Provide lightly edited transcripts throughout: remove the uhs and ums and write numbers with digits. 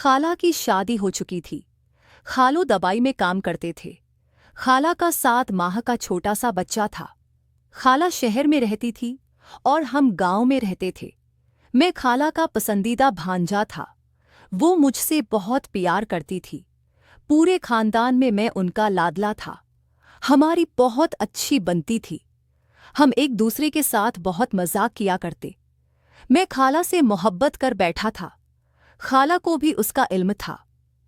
खाला की शादी हो चुकी थी। खालो दवाई में काम करते थे। खाला का 7 माह का छोटा सा बच्चा था। खाला शहर में रहती थी और हम गांव में रहते थे। मैं खाला का पसंदीदा भांजा था। वो मुझसे बहुत प्यार करती थी। पूरे खानदान में मैं उनका लाडला था। हमारी बहुत अच्छी बनती थी। हम एक दूसरे के साथ बहुत मजाक किया करते। मैं खाला से मोहब्बत कर बैठा था। खाला को भी उसका इल्म था,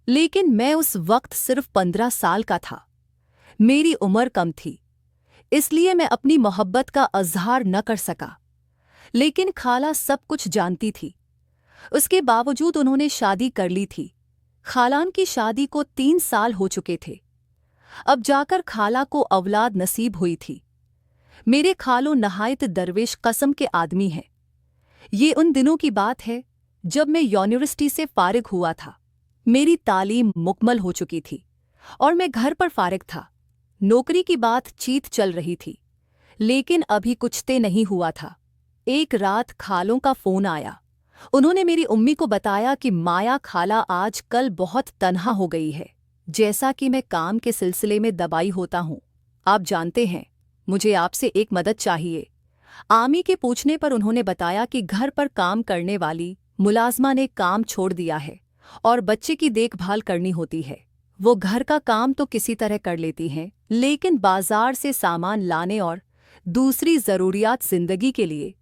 लेकिन मैं उस वक्त सिर्फ 15 साल का था। मेरी उम्र कम थी, इसलिए मैं अपनी मोहब्बत का अजहार न कर सका। लेकिन खाला सब कुछ जानती थी। उसके बावजूद उन्होंने शादी कर ली थी। खालान की शादी को 3 साल हो चुके थे। अब जाकर खाला को औलाद नसीब हुई थी। मेरे खालो नहायत दरवेश कस्म के आदमी हैं। ये उन दिनों की बात है जब मैं यूनिवर्सिटी से फारिग हुआ था। मेरी तालीम मुकम्मल हो चुकी थी और मैं घर पर फारिग था। नौकरी की बातचीत चल रही थी, लेकिन अभी कुछ तय नहीं हुआ था। एक रात खालों का फोन आया। उन्होंने मेरी उम्मी को बताया कि माया खाला आज कल बहुत तन्हा हो गई है। जैसा कि मैं काम के सिलसिले में दबाई होता हूँ, आप जानते हैं, मुझे आपसे एक मदद चाहिए। आमी के पूछने पर उन्होंने बताया कि घर पर काम करने वाली मुलाजमा ने काम छोड़ दिया है और बच्चे की देखभाल करनी होती है। वो घर का काम तो किसी तरह कर लेती हैं, लेकिन बाजार से सामान लाने और दूसरी ज़रूरियात ज़िंदगी के लिए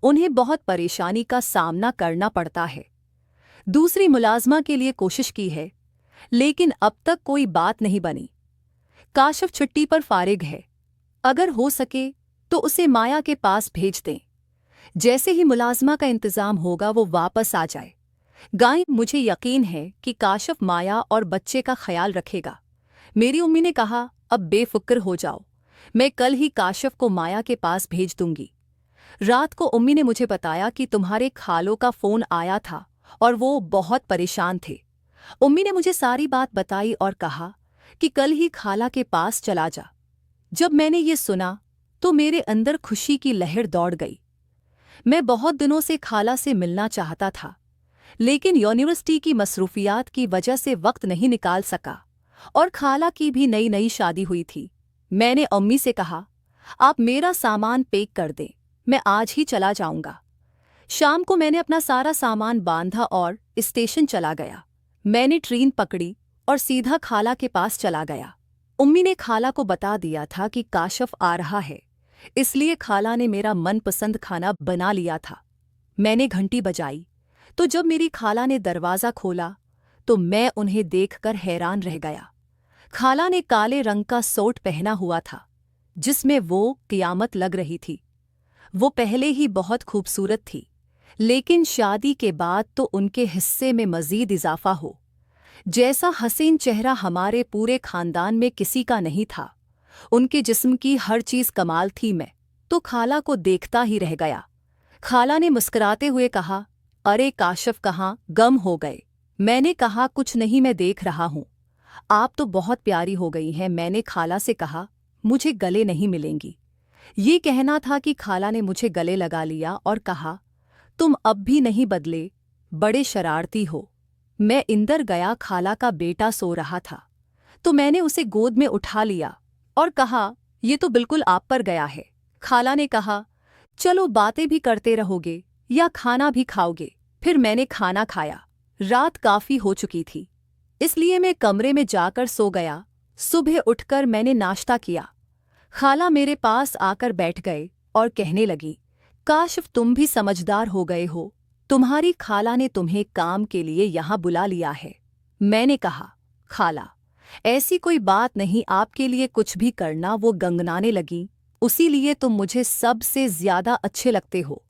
उन्हें बहुत परेशानी का सामना करना पड़ता है। दूसरी मुलाजमा के लिए कोशिश की है, लेकिन अब तक कोई बात नहीं बनी। काशिफ छुट्टी पर फारिग है। अगर हो सके तो उसे माया के पास भेज दें। जैसे ही मुलाजमा का इंतज़ाम होगा वो वापस आ जाए। गाय, मुझे यकीन है कि काशिफ माया और बच्चे का ख्याल रखेगा। मेरी उम्मी ने कहा, अब बेफिक्र हो जाओ, मैं कल ही काशिफ को माया के पास भेज दूंगी। रात को उम्मी ने मुझे बताया कि तुम्हारे खालों का फ़ोन आया था और वो बहुत परेशान थे। उम्मी ने मुझे सारी बात बताई और कहा कि कल ही खाला के पास चला जा। जब मैंने ये सुना तो मेरे अंदर खुशी की लहर दौड़ गई। मैं बहुत दिनों से खाला से मिलना चाहता था, लेकिन यूनिवर्सिटी की मसरूफियात की वजह से वक्त नहीं निकाल सका और खाला की भी नई नई शादी हुई थी। मैंने अम्मी से कहा, आप मेरा सामान पैक कर दें, मैं आज ही चला जाऊंगा। शाम को मैंने अपना सारा सामान बांधा और स्टेशन चला गया। मैंने ट्रेन पकड़ी और सीधा खाला के पास चला गया। उम्मी ने खाला को बता दिया था कि काशिफ आ रहा है, इसलिए खाला ने मेरा मनपसंद खाना बना लिया था। मैंने घंटी बजाई तो जब मेरी खाला ने दरवाज़ा खोला तो मैं उन्हें देखकर हैरान रह गया। खाला ने काले रंग का सूट पहना हुआ था, जिसमें वो क़यामत लग रही थी। वो पहले ही बहुत खूबसूरत थी, लेकिन शादी के बाद तो उनके हिस्से में मज़ीद इजाफा हो। जैसा हसीन चेहरा हमारे पूरे खानदान में किसी का नहीं था। उनके जिस्म की हर चीज़ कमाल थी। मैं तो खाला को देखता ही रह गया। खाला ने मुस्कुराते हुए कहा, अरे काशिफ, कहाँ गम हो गए? मैंने कहा, कुछ नहीं, मैं देख रहा हूँ, आप तो बहुत प्यारी हो गई हैं। मैंने खाला से कहा, मुझे गले नहीं मिलेंगी। ये कहना था कि खाला ने मुझे गले लगा लिया और कहा, तुम अब भी नहीं बदले, बड़े शरारती हो। मैं इंदर गया। खाला का बेटा सो रहा था तो मैंने उसे गोद में उठा लिया और कहा, ये तो बिल्कुल आप पर गया है। खाला ने कहा, चलो बातें भी करते रहोगे या खाना भी खाओगे। फिर मैंने खाना खाया। रात काफ़ी हो चुकी थी, इसलिए मैं कमरे में जाकर सो गया। सुबह उठकर मैंने नाश्ता किया। खाला मेरे पास आकर बैठ गए और कहने लगी, काशिफ, तुम भी समझदार हो गए हो। तुम्हारी खाला ने तुम्हें काम के लिए यहाँ बुला लिया है। मैंने कहा, खाला, ऐसी कोई बात नहीं, आपके लिए कुछ भी करना। वो गंगनाने लगी, उसी लिए तुम मुझे सबसे ज़्यादा अच्छे लगते हो।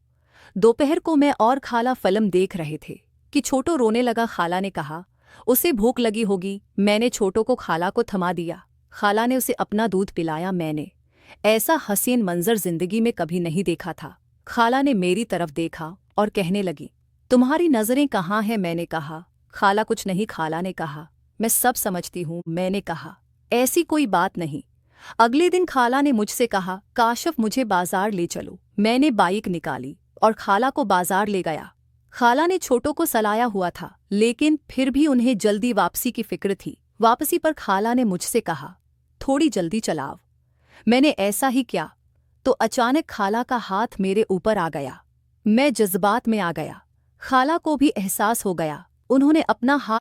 दोपहर को मैं और खाला फिल्म देख रहे थे कि छोटो रोने लगा। खाला ने कहा, उसे भूख लगी होगी। मैंने छोटो को खाला को थमा दिया। खाला ने उसे अपना दूध पिलाया। मैंने ऐसा हसीन मंजर जिंदगी में कभी नहीं देखा था। खाला ने मेरी तरफ देखा और कहने लगी, तुम्हारी नज़रें कहाँ हैं? मैंने कहा, खाला कुछ नहीं। खाला ने कहा, मैं सब समझती हूँ। मैंने कहा, ऐसी कोई बात नहीं। अगले दिन खाला ने मुझसे कहा, काशिफ, मुझे बाजार ले चलो। मैंने बाइक निकाली और खाला को बाजार ले गया। खाला ने छोटों को सलाया हुआ था, लेकिन फिर भी उन्हें जल्दी वापसी की फिक्र थी। वापसी पर खाला ने मुझसे कहा, थोड़ी जल्दी चलाओ। मैंने ऐसा ही किया तो अचानक खाला का हाथ मेरे ऊपर आ गया। मैं जज्बात में आ गया। खाला को भी एहसास हो गया। उन्होंने अपना हाथ